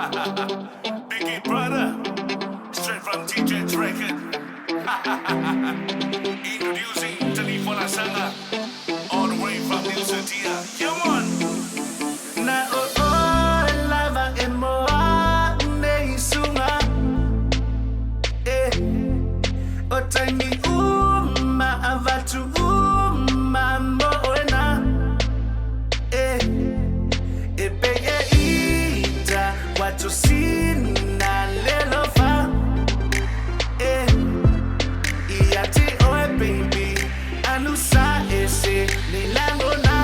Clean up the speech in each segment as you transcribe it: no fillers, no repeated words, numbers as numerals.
Biggie brother, straight from TJ's record. Introducing Talifola Sanga, all the way from New Zetia. Come on. Na lava emoa ne sunga otani avatu moena epeye ita watu sina lelofa iati oe baby anusa ese nilangona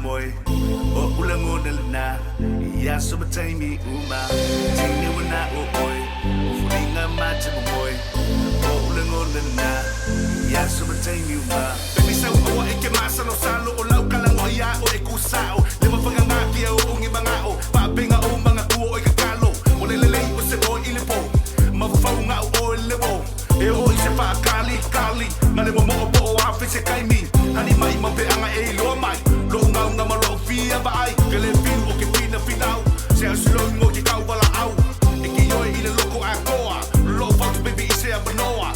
Moy, o ulango na ya sumatay mi uma tini wana o oy ufulinga mati moy o ulango na ya sumatay mi uma baby sa o eke masano salo o lau kalang o ya o ekusao lima pangangaki o ungi mga o pabenga o mga kuo o ikakalo o lelelei o se o ilipo mafau nga o lewo e o ise pa kali kali ngale mo mo o afi se kai mi ani mai mape anga e lo mai nga malo fia ba ai kele fin o ke pina final se aslo ngo ki kau wala au e ki yo ile loko a koa lo fa baby ise a banoa